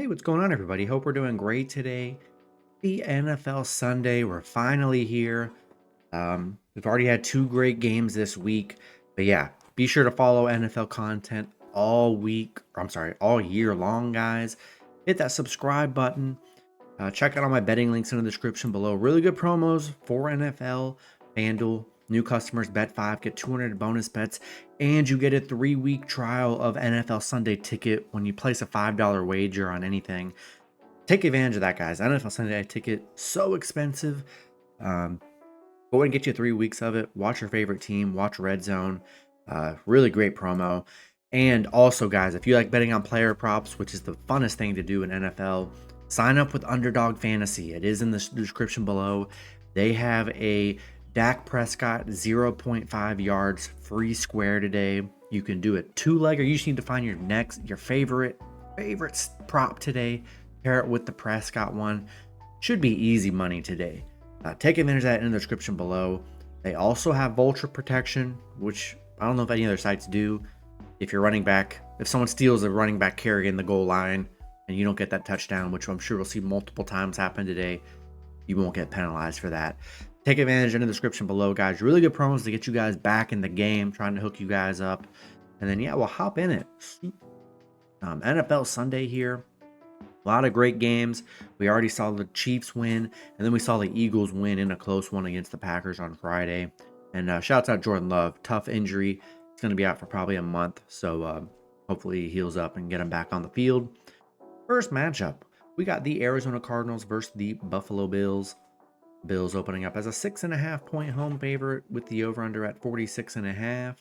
What's going on, everybody? Hope we're doing great today. The NFL Sunday, we're finally here. We've already had two great games this week, but yeah, be sure to follow NFL content all week. I'm sorry, all year long, guys. Hit that subscribe button. Check out all my betting links in the description below. Really good promos for NFL, FanDuel. New customers bet 5, get 200 bonus bets, and you get a 3-week trial of NFL Sunday Ticket when you place a $5 wager on anything. Take advantage of that, guys. NFL Sunday Ticket, so expensive. Go ahead and get you 3 weeks of it. Watch your favorite team. Watch Red Zone. Really great promo. And also, guys, if you like betting on player props, which is the funnest thing to do in NFL, sign up with Underdog Fantasy. It is in the description below. They have a Dak Prescott 0.5 yards free square today. You can do a two-legger. You just need to find your favorite prop today. Pair it with the Prescott one. Should be easy money today. Take advantage of that in the description below. They also have vulture protection, which I don't know if any other sites do. If you're running back, if someone steals a running back carry in the goal line and you don't get that touchdown, which I'm sure we'll see multiple times happen today, you won't get penalized for that. Take advantage in the description below, guys. Really good promos to get you guys back in the game, trying to hook you guys up. And then, yeah, we'll hop in it. NFL Sunday here. A lot of great games. We already saw the Chiefs win, and then we saw the Eagles win in a close one against the Packers on Friday. And shouts out Jordan Love. Tough injury. He's going to be out for probably a month, so hopefully he heals up and get him back on the field. First matchup, we got the Arizona Cardinals versus the Buffalo Bills. Bills opening up as a 6.5-point home favorite with the over-under at 46.5.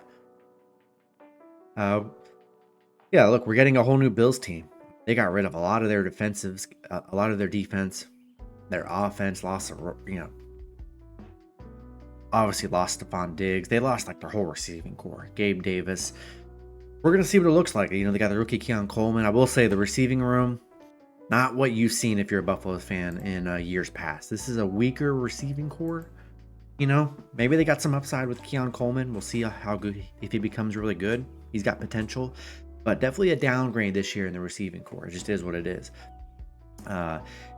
Yeah, look, we're getting a whole new Bills team. They got rid of a lot of their defensives, a lot of their defense. Their offense lost, obviously lost Stephon Diggs. They lost like their whole receiving core. Gabe Davis. We're going to see what it looks like. They got the rookie Keon Coleman. I will say the receiving room, not what you've seen if you're a Buffalo fan in years past. This is a weaker receiving core. Maybe they got some upside with Keon Coleman. We'll see how good, if he becomes really good. He's got potential. But definitely a downgrade this year in the receiving core. It just is what it is.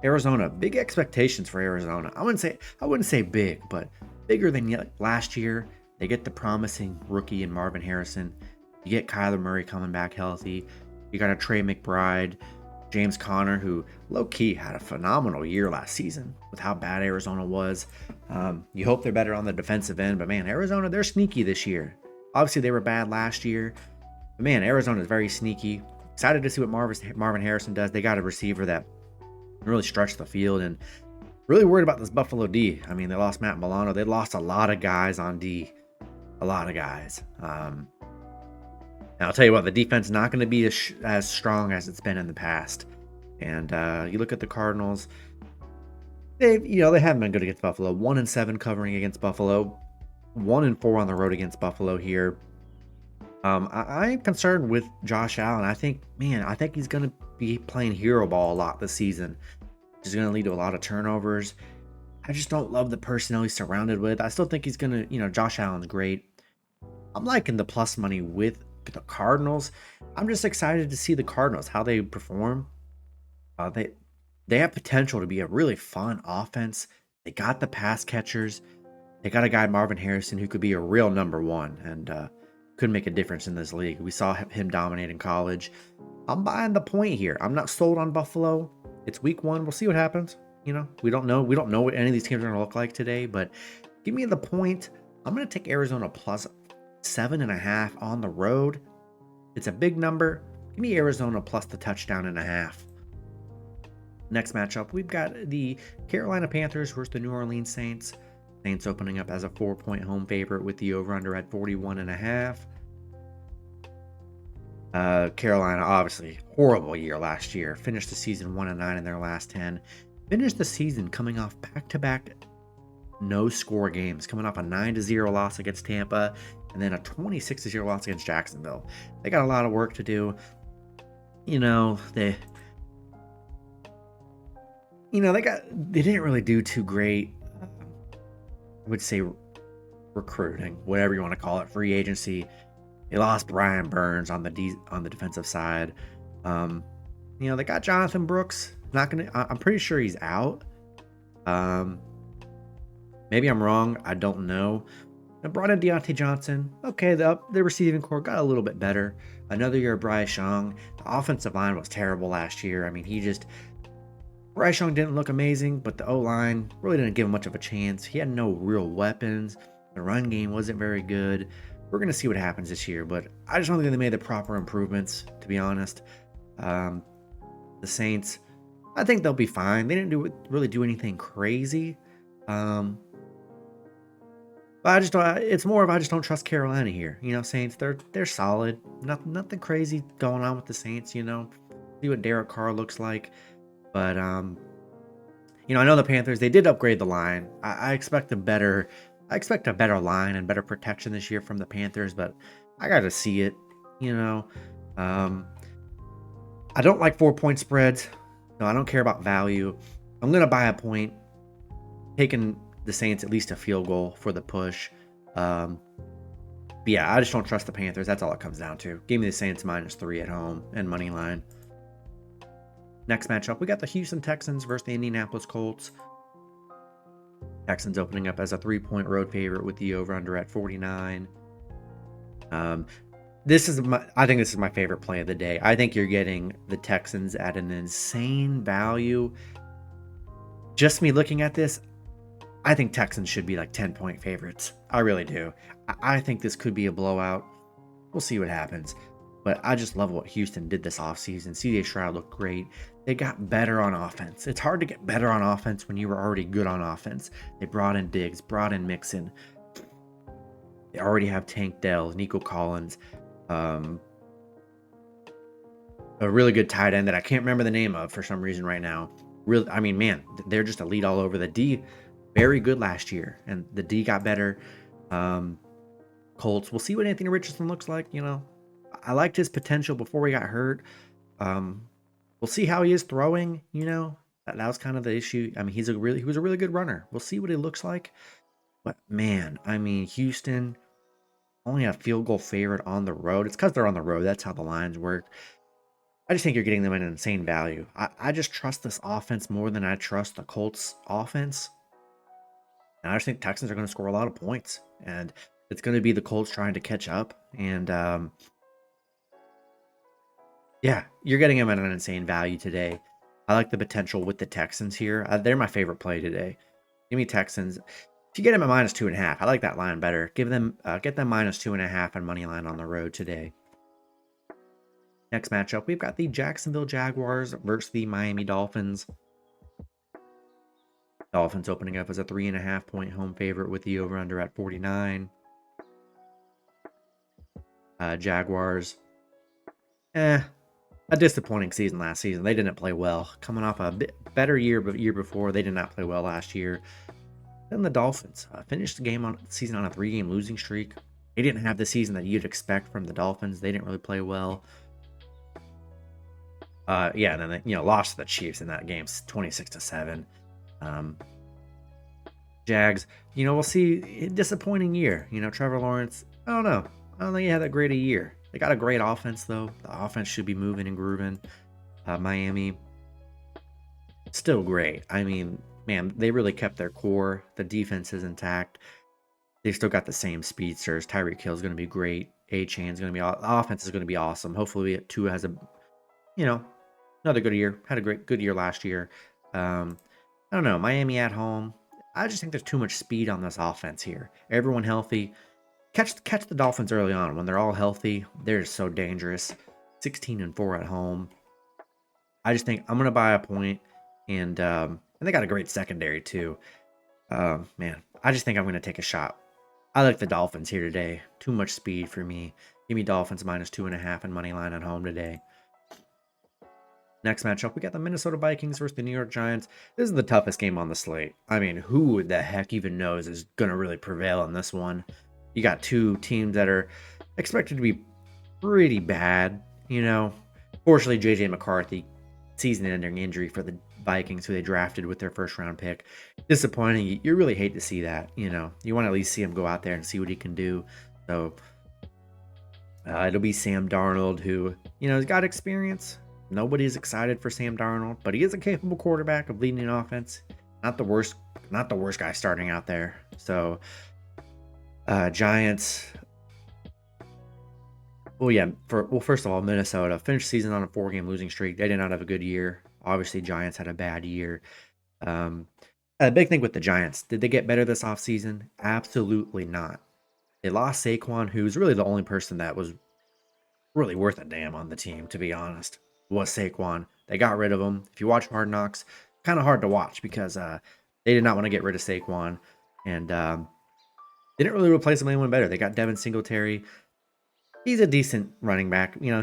Arizona, big expectations for Arizona. I wouldn't say big, but bigger than last year. They get the promising rookie in Marvin Harrison. You get Kyler Murray coming back healthy. You got a Trey McBride, James Conner, who low-key had a phenomenal year last season with how bad Arizona was. You hope they're better on the defensive end, but man, Arizona, they're sneaky this year. Obviously, they were bad last year. But man, Arizona is very sneaky. Excited to see what Marvin Harrison does. They got a receiver that really stretched the field, and really worried about this Buffalo D. I mean, they lost Matt Milano. They lost a lot of guys on D. A lot of guys. And I'll tell you what, the defense is not going to be as strong as it's been in the past. And you look at the Cardinals. They haven't been good against Buffalo. 1-7 covering against Buffalo. 1-4 on the road against Buffalo here. I'm concerned with Josh Allen. I think he's going to be playing hero ball a lot this season, which is going to lead to a lot of turnovers. I just don't love the personnel he's surrounded with. I still think he's going to, Josh Allen's great. I'm liking the plus money with the Cardinals. I'm just excited to see the Cardinals, how they perform. They have potential to be a really fun offense. They got the pass catchers. They got a guy, Marvin Harrison, who could be a real number one, and could make a difference in this league. We saw him dominate in college. I'm buying the point here. I'm not sold on Buffalo. It's week 1. We'll see what happens. We don't know. We don't know what any of these teams are going to look like today, but give me the point. I'm going to take Arizona plus 7.5 on the road. It's a big number. Give me Arizona plus the touchdown and a half. Next matchup, we've got the Carolina Panthers versus the New Orleans Saints. Saints opening up as a 4-point home favorite with the over-under at 41.5. Carolina, obviously, horrible year last year. Finished the season 1-9 in their last 10. Finished the season coming off back-to-back no-score games, coming off a 9-0 loss against Tampa, and then a 26-0 loss against Jacksonville. They got a lot of work to do. They didn't really do too great. I would say recruiting, whatever you want to call it, free agency. They lost Brian Burns on the defensive side. They got Jonathan Brooks. I'm pretty sure he's out. Maybe I'm wrong. I don't know. I brought in Deontay Johnson. Okay, the receiving core got a little bit better. Another year of Bryce Young. The offensive line was terrible last year. I mean, Bryce Young didn't look amazing, but the O-line really didn't give him much of a chance. He had no real weapons. The run game wasn't very good. We're going to see what happens this year, but I just don't think they made the proper improvements, to be honest. The Saints, I think they'll be fine. They didn't really do anything crazy. But I just don't. It's more of I just don't trust Carolina here. Saints, they're solid. Nothing crazy going on with the Saints. See what Derek Carr looks like. But I know the Panthers. They did upgrade the line. I expect a better line and better protection this year from the Panthers. But I got to see it. I don't like 4-point spreads. No, I don't care about value. I'm gonna buy a point, taking the Saints at least a field goal for the push. But yeah, I just don't trust the Panthers. That's all it comes down to. Give me the Saints -3 at home and money line. Next matchup, we got the Houston Texans versus the Indianapolis Colts. Texans opening up as a 3-point road favorite with the over/under at 49. I think this is my favorite play of the day. I think you're getting the Texans at an insane value. Just me looking at this, I think Texans should be like 10-point favorites. I really do. I think this could be a blowout. We'll see what happens. But I just love what Houston did this offseason. CJ Stroud looked great. They got better on offense. It's hard to get better on offense when you were already good on offense. They brought in Diggs, brought in Mixon. They already have Tank Dell, Nico Collins, a really good tight end that I can't remember the name of for some reason right now. They're just elite all over. The D, very good last year, and the D got better. Colts, we'll see what Anthony Richardson looks like. I liked his potential before he got hurt. We'll see how he is throwing. That was kind of the issue. I mean, he was a really good runner. We'll see what he looks like. But man, Houston only a field goal favorite on the road. It's because they're on the road. That's how the lines work. I just think you're getting them at an insane value. I just trust this offense more than I trust the Colts offense. And I just think Texans are going to score a lot of points. And it's going to be the Colts trying to catch up. And yeah, you're getting them at an insane value today. I like the potential with the Texans here. They're my favorite play today. Give me Texans. If you get them at -2.5, I like that line better. Get them -2.5 on money line on the road today. Next matchup, we've got the Jacksonville Jaguars versus the Miami Dolphins. Dolphins opening up as a 3.5-point home favorite with the over/under at 49. Jaguars, a disappointing season last season. They didn't play well. Coming off a bit better year, but year before they did not play well last year. Then the Dolphins finished the season on a 3-game losing streak. They didn't have the season that you'd expect from the Dolphins. They didn't really play well. And then they, lost to the Chiefs in that game, 26-7. Jags, we'll see. Disappointing year. Trevor Lawrence, I don't know. I don't think he had that great a year. They got a great offense, though. The offense should be moving and grooving. Miami, still great. Man, they really kept their core. The defense is intact. They've still got the same speedsters. Tyreek Hill's going to be great. A-Chain's going to be the offense is going to be awesome. Hopefully, Tua has another good year. Had a good year last year. I don't know. Miami at home. I just think there's too much speed on this offense here. Everyone healthy. Catch the Dolphins early on. When they're all healthy, they're so dangerous. 16-4 at home. I just think I'm going to buy a point. And they got a great secondary, too. Man, I just think I'm going to take a shot. I like the Dolphins here today. Too much speed for me. Give me Dolphins -2.5 and money line at home today. Next matchup, we got the Minnesota Vikings versus the New York Giants. This is the toughest game on the slate. Who the heck even knows is going to really prevail in this one? You got two teams that are expected to be pretty bad. Fortunately, J.J. McCarthy, season-ending injury for the Vikings, who they drafted with their first-round pick. Disappointing. You really hate to see that. You want to at least see him go out there and see what he can do. So it'll be Sam Darnold, who, has got experience. Nobody's excited for Sam Darnold, but he is a capable quarterback of leading an offense. Not the worst guy starting out there. So Giants. Well, yeah. First of all, Minnesota finished the season on a 4-game losing streak. They did not have a good year. Obviously, Giants had a bad year. A big thing with the Giants, did they get better this offseason? Absolutely not. They lost Saquon, who's really the only person that was really worth a damn on the team, to be honest, was Saquon. They got rid of him. If you watch Hard Knocks, kind of hard to watch because they did not want to get rid of Saquon, and they didn't really replace him with anyone better. They got Devin Singletary. He's a decent running back. You know,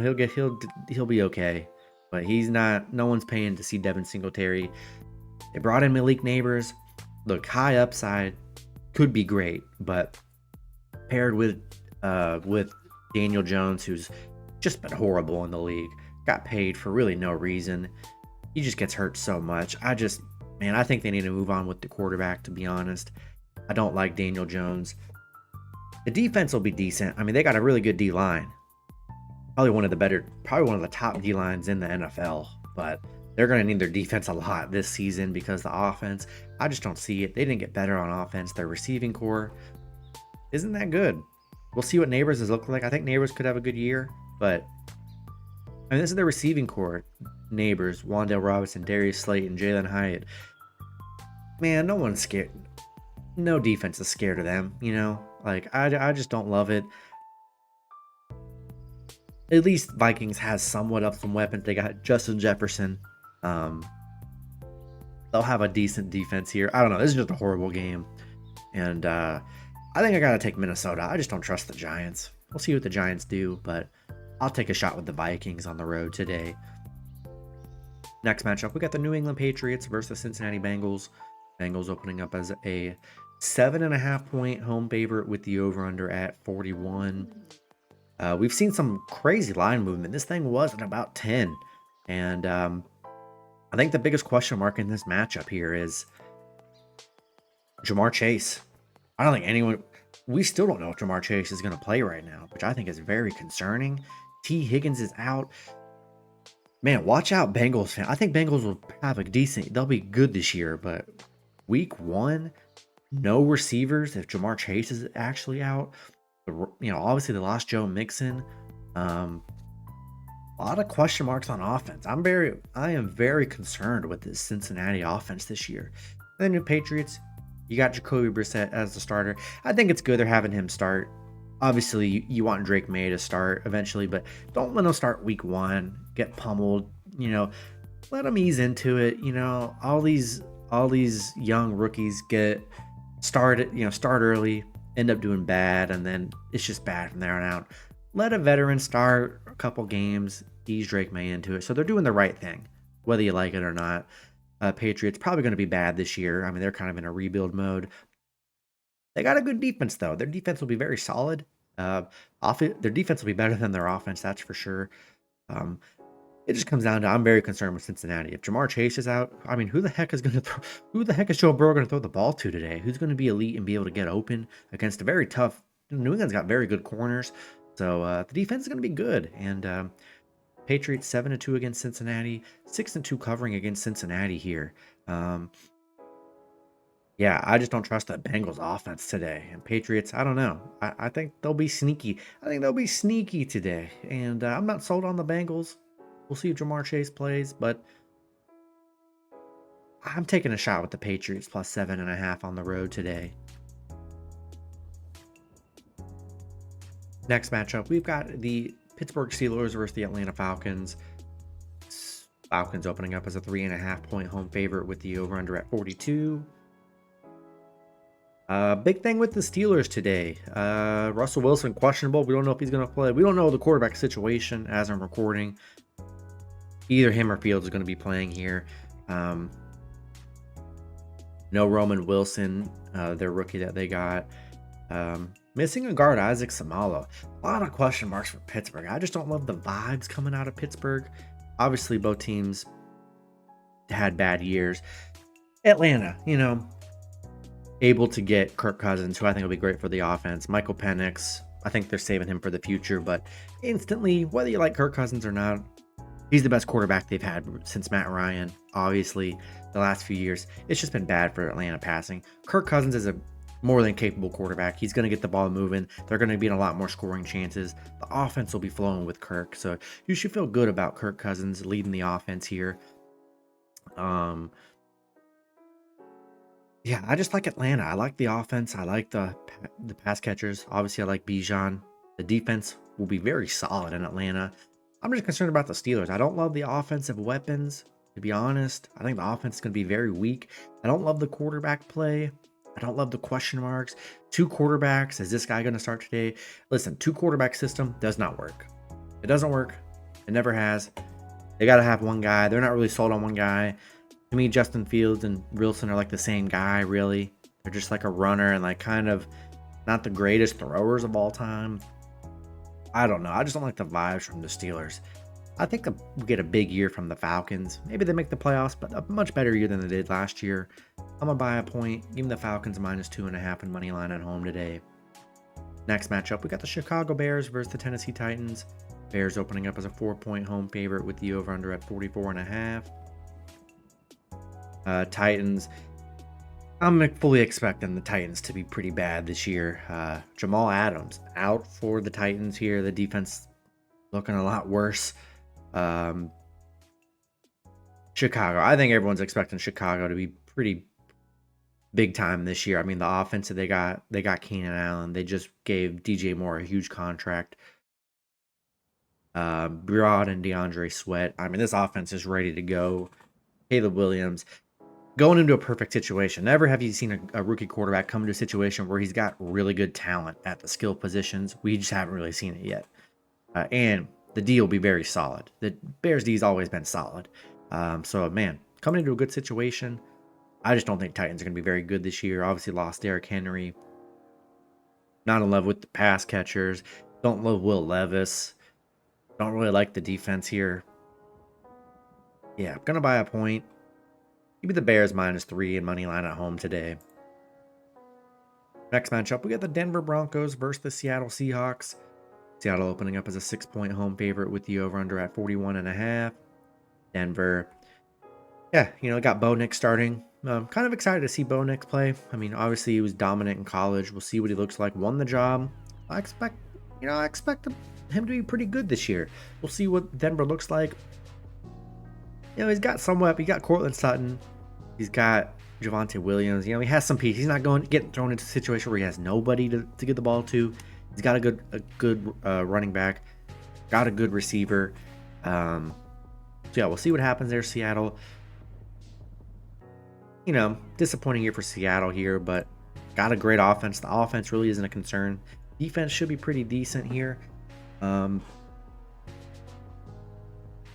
he'll be okay, but he's not. No one's paying to see Devin Singletary. They brought in Malik Neighbors. Look, high upside, could be great, but paired with Daniel Jones, who's just been horrible in the league, got paid for really no reason. He just gets hurt so much. I think they need to move on with the quarterback, to be honest. I don't like Daniel Jones. The defense will be decent. I mean, they got a really good D-line. Probably one of the top D-lines in the NFL, but they're going to need their defense a lot this season because the offense, I just don't see it. They didn't get better on offense. Their receiving core isn't that good. We'll see what Neighbors is looking like. I think Neighbors could have a good year, but I mean, this is their receiving core. Neighbors, Wan'Dale Robinson, Darius Slayton, Jalen Hyatt. Man, no one's scared. No defense is scared of them, you know? Like, I just don't love it. At least Vikings has somewhat of some weapons. They got Justin Jefferson. They'll have a decent defense here. I don't know. This is just a horrible game. And I think I got to take Minnesota. I just don't trust the Giants. We'll see what the Giants do, but I'll take a shot with the Vikings on the road today. Next matchup, we got the New England Patriots versus the Cincinnati Bengals. Bengals opening up as a 7.5-point home favorite with the over-under at 41. We've seen some crazy line movement. This thing was at about 10. And I think the biggest question mark in this matchup here is Jamar Chase. I don't think anyone... We still don't know if Jamar Chase is going to play right now, which I think is very concerning. T. Higgins is out. Man, watch out, Bengals fan. I think Bengals will have a decent... They'll be good this year, but week 1, no receivers if Jamar Chase is actually out. Obviously they lost Joe Mixon. A lot of question marks on offense. I am very concerned with this Cincinnati offense this year. And the New Patriots, you got Jacoby Brissett as the starter. I think it's good they're having him start. Obviously, you want Drake May to start eventually, but don't let him start week 1, get pummeled. Let him ease into it. All these young rookies get started, start early, end up doing bad, and then it's just bad from there on out. Let a veteran start a couple games, ease Drake May into it. So they're doing the right thing, whether you like it or not. Patriots probably going to be bad this year. I mean, they're kind of in a rebuild mode. They got a good defense, though. Their defense will be very solid. Their defense will be better than their offense, that's for sure. It just comes down to, I'm very concerned with Cincinnati. If Jamar Chase is out, I mean, who the heck is Joe Burrow going to throw the ball to today? Who's going to be elite and be able to get open against a very tough... New England's got very good corners, so the defense is going to be good. And Patriots 7-2 against Cincinnati, 6-2 covering against Cincinnati here. Yeah, I just don't trust the Bengals offense today. And Patriots, I don't know. I think they'll be sneaky. I think they'll be sneaky today. And I'm not sold on the Bengals. We'll see if Jamar Chase plays, but I'm taking a shot with the Patriots plus 7.5 on the road today. Next matchup, we've got the Pittsburgh Steelers versus the Atlanta Falcons. Falcons opening up as a 3.5-point home favorite with the over-under at 42. Big thing with the Steelers today. Russell Wilson questionable. We don't know if he's going to play. We don't know the quarterback situation as I'm recording. Either him or Fields is going to be playing here. No Roman Wilson, their rookie that they got. Missing a guard, Isaac Samalo. A lot of question marks for Pittsburgh. I just don't love the vibes coming out of Pittsburgh. Obviously, both teams had bad years. Atlanta, able to get Kirk Cousins, who I think will be great for the offense. Michael Penix, I think they're saving him for the future, but instantly, whether you like Kirk Cousins or not, He's the best quarterback they've had since Matt Ryan. Obviously, the last few years, it's just been bad for Atlanta passing. Kirk Cousins is a more than capable quarterback. He's going to get the ball moving. They're going to be in a lot more scoring chances. The offense will be flowing with Kirk, so you should feel good about Kirk Cousins leading the offense here. Yeah, I just like Atlanta. I like the offense. I like the pass catchers. Obviously, I like Bijan. The defense will be very solid in Atlanta. I'm just concerned about the Steelers. I don't love the offensive weapons, to be honest. I think the offense is going to be very weak. I don't love the quarterback play. I don't love the question marks. Two quarterbacks. Is this guy going to start today? Listen, two quarterback system does not work. It doesn't work. It never has. They got to have one guy. They're not really sold on one guy. To me, Justin Fields and Wilson are like the same guy, really. They're just like a runner and like kind of not the greatest throwers of all time. I don't know. I just don't like the vibes from the Steelers. I think we get a big year from the Falcons. Maybe they make the playoffs, but a much better year than they did last year. I'm going to buy a point. Even the Falcons -2.5 in money line at home today. Next matchup, we got the Chicago Bears versus the Tennessee Titans. Bears opening up as a 4-point home favorite with the over-under at 44.5. Titans, I'm fully expecting the Titans to be pretty bad this year. Jamal Adams out for the Titans here. The defense looking a lot worse. Chicago, I think everyone's expecting Chicago to be pretty big time this year. I mean, the offense that they got Keenan Allen. They just gave DJ Moore a huge contract. Broad and DeAndre Sweat. I mean, this offense is ready to go. Caleb Williams going into a perfect situation. Never have you seen a rookie quarterback come into a situation where he's got really good talent at the skill positions. We just haven't really seen it yet. And the D will be very solid. The Bears D has always been solid. So, man, coming into a good situation. I just don't think Titans are going to be very good this year. Obviously lost Derrick Henry. Not in love with the pass catchers. Don't love Will Levis. Don't really like the defense here. Yeah, I'm going to buy a point. Give me the Bears -3 in money line at home today. Next matchup, we got the Denver Broncos versus the Seattle Seahawks. Seattle opening up as a 6-point home favorite with the over-under at 41.5. Denver, yeah, got Bo Nix starting. Kind of excited to see Bo Nix play. I mean, obviously he was dominant in college. We'll see what he looks like. Won the job. I expect him to be pretty good this year. We'll see what Denver looks like. He's got somewhat. He got Cortland Sutton. He's got Javonte Williams. He has some pieces. He's not getting thrown into a situation where he has nobody to get the ball to. He's got a good running back. Got a good receiver. So yeah, we'll see what happens there, Seattle. Disappointing year for Seattle here, but got a great offense. The offense really isn't a concern. Defense should be pretty decent here.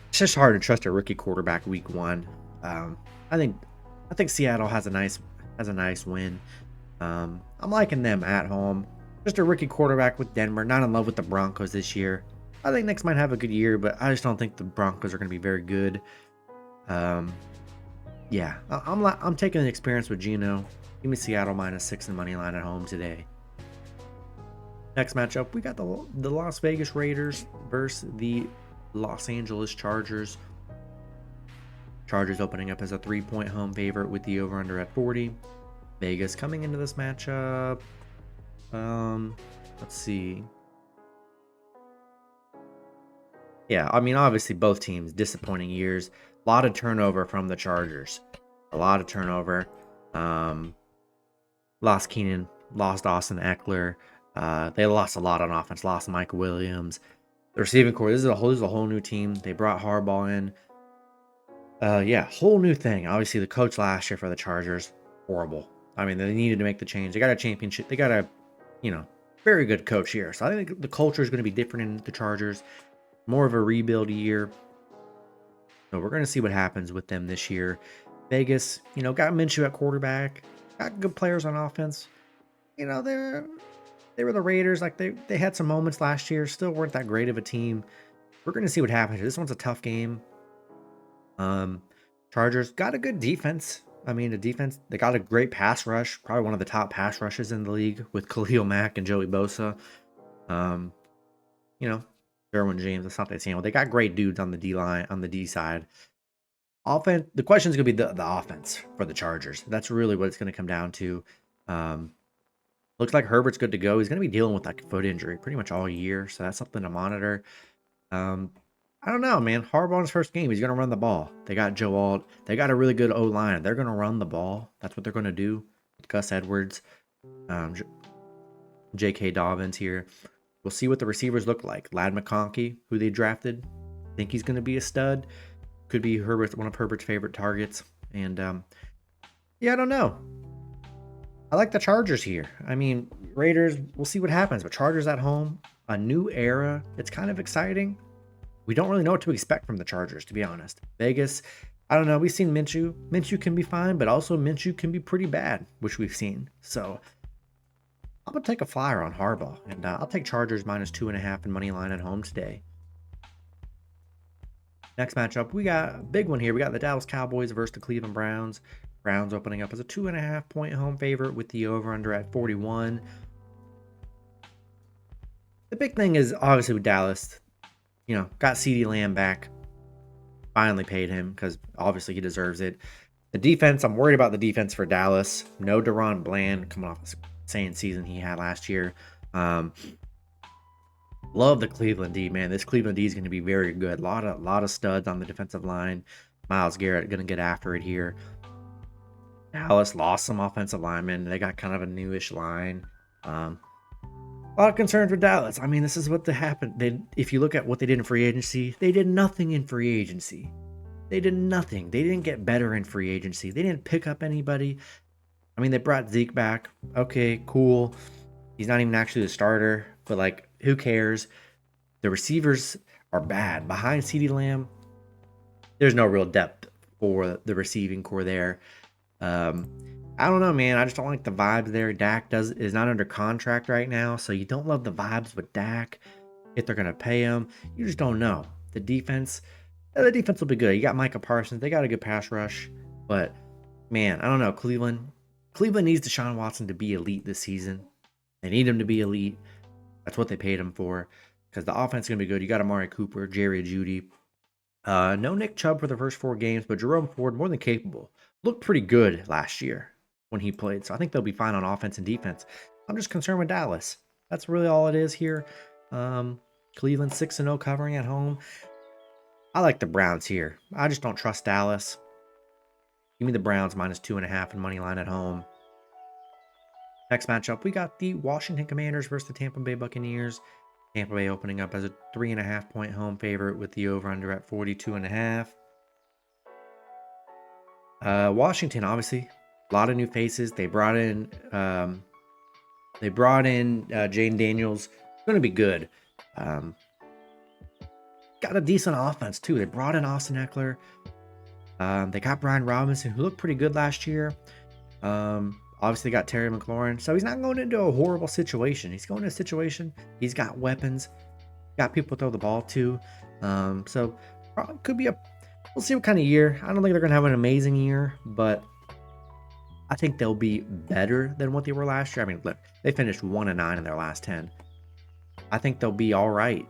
It's just hard to trust a rookie quarterback week one. I think Seattle has a nice win. I'm liking them at home. Just a rookie quarterback with Denver. Not in love with the Broncos this year. I think Knicks might have a good year, but I just don't think the Broncos are going to be very good. Yeah, I'm taking the experience with Geno. Give me Seattle -6 in money line at home today. Next matchup, we got the Las Vegas Raiders versus the Los Angeles Chargers. Chargers opening up as a 3-point home favorite with the over-under at 40. Vegas coming into this matchup. Let's see. Yeah, I mean, obviously both teams disappointing years. A lot of turnover from the Chargers. A lot of turnover. Lost Keenan, lost Austin Eckler. They lost a lot on offense. Lost Mike Williams. The receiving core. This is a whole new team. They brought Harbaugh in. Yeah, whole new thing. Obviously, the coach last year for the Chargers, horrible. I mean, they needed to make the change. They got a championship. They got a, very good coach here. So I think the culture is going to be different in the Chargers. More of a rebuild year. So we're going to see what happens with them this year. Vegas, got Minshew at quarterback. Got good players on offense. They were the Raiders. Like they had some moments last year. Still weren't that great of a team. We're going to see what happens. This one's a tough game. Chargers got a good defense. I mean, they got a great pass rush. Probably one of the top pass rushes in the league with Khalil Mack and Joey Bosa. Derwin James, Asante Samuel. They got great dudes on the D line, on the D side. Offense. The question is going to be the offense for the Chargers. That's really what it's going to come down to. Um, Looks like Herbert's good to go. He's going to be dealing with like a foot injury pretty much all year, so that's something to monitor. Um, I don't know, man. Harbaugh's first game, he's going to run the ball. They got Joe Alt. They got a really good O line. They're going to run the ball. That's what they're going to do with Gus Edwards, J.K. Dobbins here. We'll see what the receivers look like. Lad McConkey, who they drafted, think he's going to be a stud. Could be one of Herbert's favorite targets. And yeah, I don't know. I like the Chargers here. I mean, Raiders, we'll see what happens. But Chargers at home, a new era. It's kind of exciting. We don't really know what to expect from the Chargers, to be honest. Vegas, I don't know. We've seen Minshew. Minshew can be fine, but also Minshew can be pretty bad, which we've seen. So I'm going to take a flyer on Harbaugh. And I'll take Chargers -2.5 in money line at home today. Next matchup, we got a big one here. We got the Dallas Cowboys versus the Cleveland Browns. Browns opening up as a 2.5 point home favorite with the over-under at 41. The big thing is obviously with Dallas, got CeeDee Lamb back. Finally paid him because obviously he deserves it. The defense, I'm worried about the defense for Dallas. No Deron Bland coming off the insane season he had last year. Love the Cleveland D, man. This Cleveland D is going to be very good. A lot of studs on the defensive line. Myles Garrett going to get after it here. Dallas lost some offensive linemen. They got kind of a newish line. A lot of concerns with Dallas. I mean, this is what happened. If you look at what they did in free agency, they did nothing in free agency. They did nothing. They didn't get better in free agency. They didn't pick up anybody. I mean, they brought Zeke back. Okay, cool. He's not even actually the starter, but like, who cares? The receivers are bad. Behind CeeDee Lamb, there's no real depth for the receiving core there. I don't know, man. I just don't like the vibes there. Dak is not under contract right now, so you don't love the vibes with Dak. If they're gonna pay him, you just don't know. The defense will be good. You got Micah Parsons. They got a good pass rush, but man, I don't know. Cleveland needs Deshaun Watson to be elite this season. They need him to be elite. That's what they paid him for, because the offense is going to be good. You got Amari Cooper, Jerry Jeudy. No Nick Chubb for the first 4 games, but Jerome Ford, more than capable. Looked pretty good last year when he played, so I think they'll be fine on offense and defense. I'm just concerned with Dallas. That's really all it is here. Cleveland 6-0 covering at home. I like the Browns here. I just don't trust Dallas. Give me the Browns -2.5 in money line at home. Next matchup, we got the Washington Commanders versus the Tampa Bay Buccaneers. Tampa Bay opening up as a 3.5 point home favorite with the over-under at 42.5. Washington, obviously, a lot of new faces. They brought in Jaden Daniels. It's going to be good. Got a decent offense too. They brought in Austin Eckler. They got Brian Robinson, who looked pretty good last year. Obviously got Terry McLaurin. So he's not going into a horrible situation. He's going into a situation. He's got weapons. Got people to throw the ball to. So could be we'll see what kind of year. I don't think they're going to have an amazing year, but I think they'll be better than what they were last year. I mean, look, they finished 1-9 in their last 10. I think they'll be all right.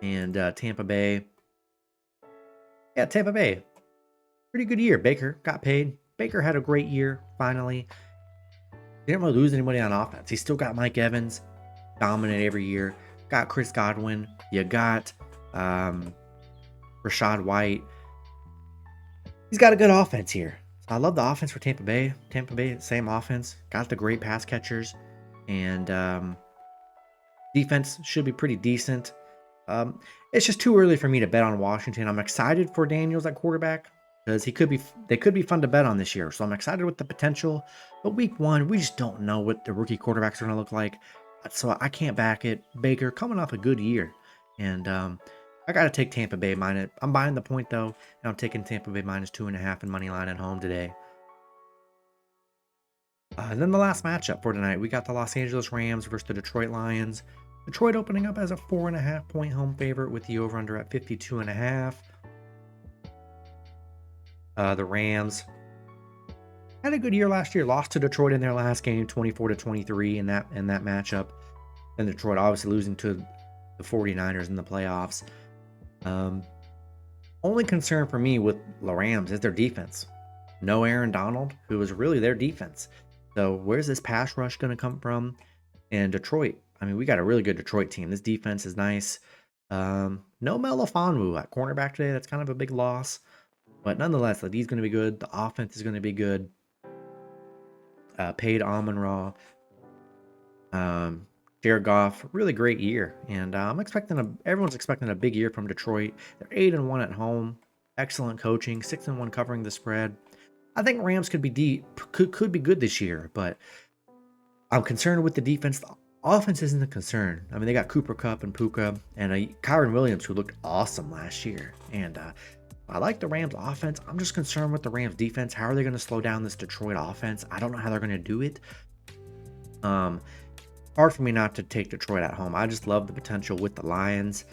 And Tampa Bay. Yeah, Tampa Bay. Pretty good year. Baker got paid. Baker had a great year, finally. Didn't really lose anybody on offense. He still got Mike Evans, dominant every year. Got Chris Godwin. You got Rashad White. He's got a good offense here. So I love the offense for Tampa Bay. Tampa Bay, same offense. Got the great pass catchers. And defense should be pretty decent. It's just too early for me to bet on Washington. I'm excited for Daniels at quarterback, because they could be fun to bet on this year. So I'm excited with the potential. But week 1, we just don't know what the rookie quarterbacks are going to look like. So I can't back it. Baker coming off a good year. And I got to take Tampa Bay minus. I'm buying the point, though. And I'm taking Tampa Bay -2.5 in money line at home today. And then the last matchup for tonight, we got the Los Angeles Rams versus the Detroit Lions. Detroit opening up as a 4.5 point home favorite with the over-under at 52.5. The Rams had a good year last year. Lost to Detroit in their last game, 24-23 in that matchup. And Detroit obviously losing to the 49ers in the playoffs. Only concern for me with the Rams is their defense. No Aaron Donald, who was really their defense. So where's this pass rush going to come from? And Detroit, I mean, we got a really good Detroit team. This defense is nice. No Melifonwu at cornerback today. That's kind of a big loss. But nonetheless, like, he's going to be good. The offense is going to be good. Paid Amon-Ra. Jared Goff, really great year. And everyone's expecting a big year from Detroit. They're 8-1 at home. Excellent coaching. 6-1 covering the spread. I think Rams could be could be good this year, but I'm concerned with the defense. The offense isn't a concern. I mean, they got Cooper Kupp and Puka and Kyron Williams, who looked awesome last year. And I like the Rams offense. I'm just concerned with the Rams defense. How are they going to slow down this Detroit offense? I don't know how they're going to do it. Hard for me not to take Detroit at home. I just love the potential with the Lions.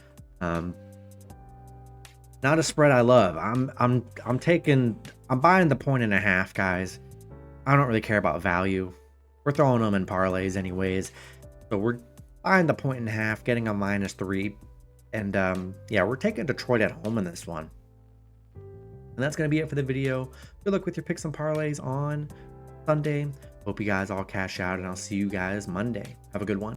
Not a spread I love. I'm buying the 1.5, guys. I don't really care about value. We're throwing them in parlays anyways. So we're buying the 1.5, getting a -3. And yeah, we're taking Detroit at home in this one. And that's going to be it for the video. Good luck with your picks and parlays on Sunday. Hope you guys all cash out, and I'll see you guys Monday. Have a good one.